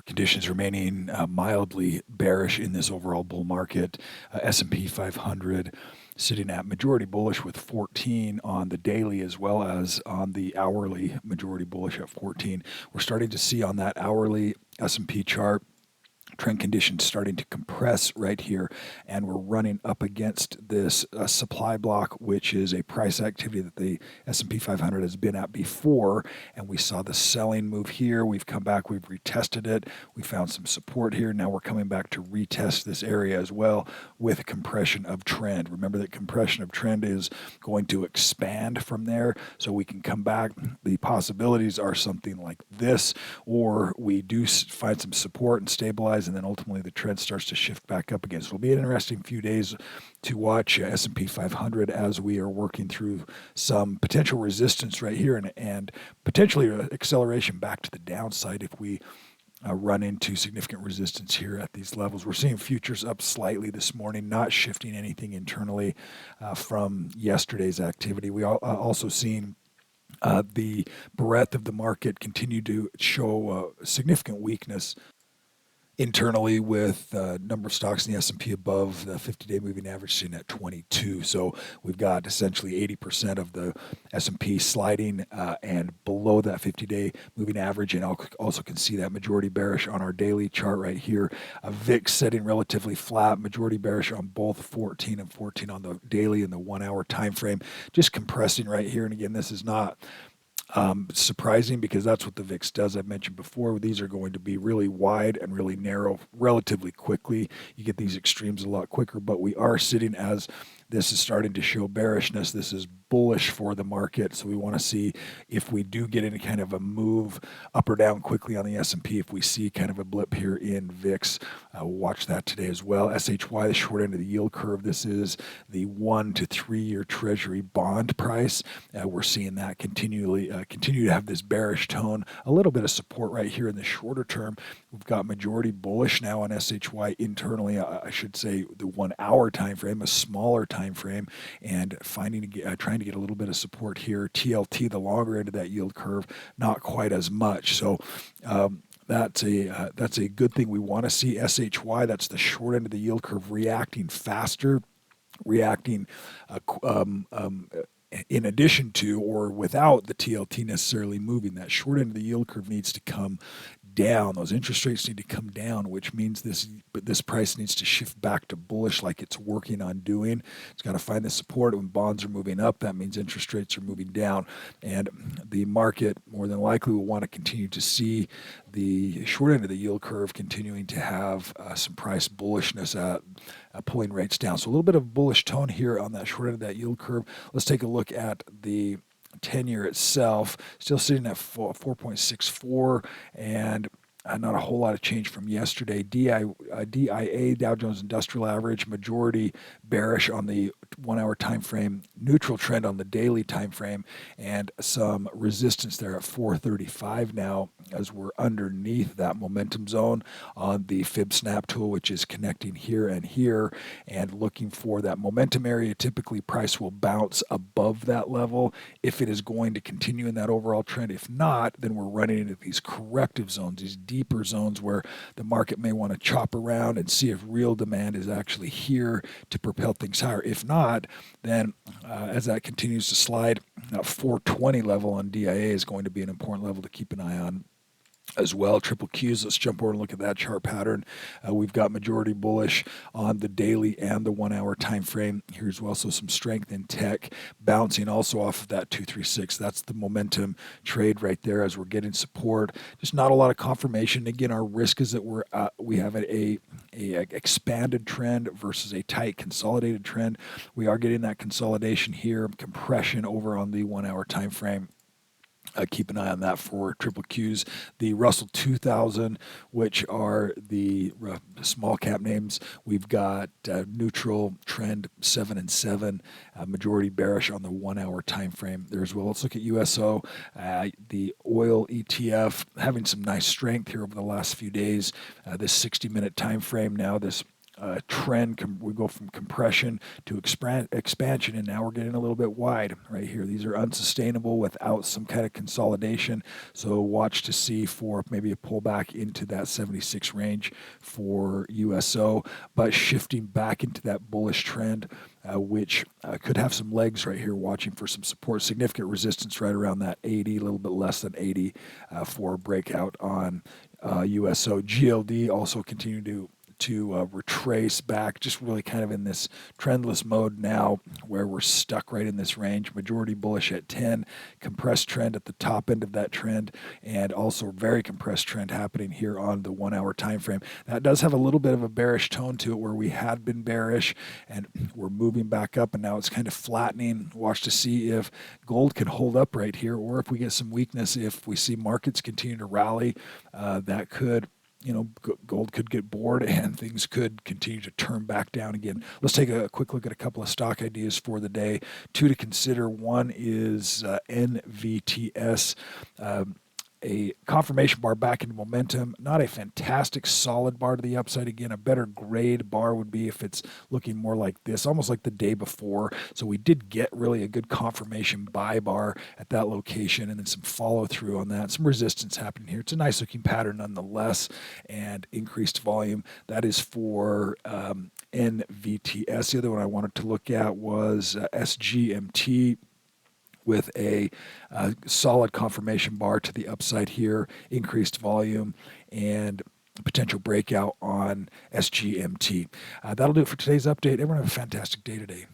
Conditions remaining mildly bearish in this overall bull market. S&P 500 sitting at majority bullish with 14 on the daily as well as on the hourly, majority bullish at 14. We're starting to see on that hourly S&P chart trend conditions starting to compress right here, and we're running up against this supply block, which is a price activity that the S&P 500 has been at before, and we saw the selling move here. We've come back, we've retested it, we found some support here. Now we're coming back to retest this area as well with compression of trend. Remember that compression of trend is going to expand from there, so we can come back. The possibilities are something like this, or we do find some support and stabilize, and then ultimately the trend starts to shift back up again. So it'll be an interesting few days to watch S&P 500 as we are working through some potential resistance right here and potentially acceleration back to the downside if we run into significant resistance here at these levels. We're seeing futures up slightly this morning, not shifting anything internally from yesterday's activity. We also seen the breadth of the market continue to show significant weakness internally, with number of stocks in the S&P above the 50-day moving average sitting at 22. So we've got essentially 80% of the S&P sliding and below that 50-day moving average, and also can see that majority bearish on our daily chart right here. VIX setting relatively flat, majority bearish on both 14 and 14 on the daily and the 1 hour time frame, just compressing right here. And again, this is not surprising because that's what the VIX does. I've mentioned before, these are going to be really wide and really narrow relatively quickly. You get these extremes a lot quicker, but we are sitting, as this is starting to show bearishness, this is bullish for the market. So we want to see if we do get any kind of a move up or down quickly on the S&P. If we see kind of a blip here in VIX, we'll watch that today as well. SHY, the short end of the yield curve, this is the 1 to 3 year Treasury bond price. We're seeing that continue to have this bearish tone. A little bit of support right here in the shorter term. We've got majority bullish now on SHY internally. I should say the 1 hour time frame, a smaller time frame, and trying to get a little bit of support here. TLT, the longer end of that yield curve, not quite as much. So that's a good thing. We want to see SHY, that's the short end of the yield curve, reacting faster, reacting in addition to or without the TLT necessarily moving. That short end of the yield curve needs to come down. Those interest rates need to come down, which means this price needs to shift back to bullish like it's working on doing. It's got to find the support. When bonds are moving up, that means interest rates are moving down. And the market more than likely will want to continue to see the short end of the yield curve continuing to have some price bullishness at pulling rates down. So a little bit of bullish tone here on that short end of that yield curve. Let's take a look at the 10-year itself, still sitting at 4.64, and not a whole lot of change from yesterday. DIA, Dow Jones Industrial Average, majority bearish on the 1 hour time frame, neutral trend on the daily time frame, and some resistance there at 435 now as we're underneath that momentum zone on the fib snap tool, which is connecting here and looking for that momentum area. Typically price will bounce above that level if it is going to continue in that overall trend. If not, then we're running into these corrective zones, these deeper zones where the market may want to chop around and see if real demand is actually here to propel things higher. If not, then as that continues to slide, that 420 level on DIA is going to be an important level to keep an eye on as well. Triple Qs, let's jump over and look at that chart pattern. We've got majority bullish on the daily and the 1 hour time frame. Here's also some strength in tech, bouncing also off of that 236. That's the momentum trade right there as we're getting support. Just not a lot of confirmation. Again, our risk is that we have a expanded trend versus a tight consolidated trend. We are getting that consolidation here, compression over on the 1 hour time frame. Keep an eye on that for triple Qs. The Russell 2000, which are the small cap names, we've got neutral trend 7 and 7, majority bearish on the 1 hour time frame there as well. Let's look at USO, the oil ETF, having some nice strength here over the last few days. This 60-minute time frame now, this trend. We go from compression to expansion, and now we're getting a little bit wide right here. These are unsustainable without some kind of consolidation. So watch to see for maybe a pullback into that 76 range for USO, but shifting back into that bullish trend, which could have some legs right here, watching for some support, significant resistance right around that 80, a little bit less than 80 for a breakout on USO. GLD also continue to retrace back, just really kind of in this trendless mode now where we're stuck right in this range. Majority bullish at 10, compressed trend at the top end of that trend, and also very compressed trend happening here on the 1 hour time frame. That does have a little bit of a bearish tone to it where we had been bearish and we're moving back up, and now it's kind of flattening. Watch to see if gold can hold up right here, or if we get some weakness, if we see markets continue to rally, that could, gold could get bored and things could continue to turn back down again. Let's take a quick look at a couple of stock ideas for the day. Two to consider. One is NVTS. A confirmation bar back into momentum. Not a fantastic solid bar to the upside. Again, a better grade bar would be if it's looking more like this, almost like the day before. So we did get really a good confirmation buy bar at that location, and then some follow through on that. Some resistance happening here. It's a nice looking pattern nonetheless, and increased volume. That is for NVTS. The other one I wanted to look at was SGMT, with a solid confirmation bar to the upside here, increased volume, and potential breakout on SGMT. That'll do it for today's update. Everyone have a fantastic day today.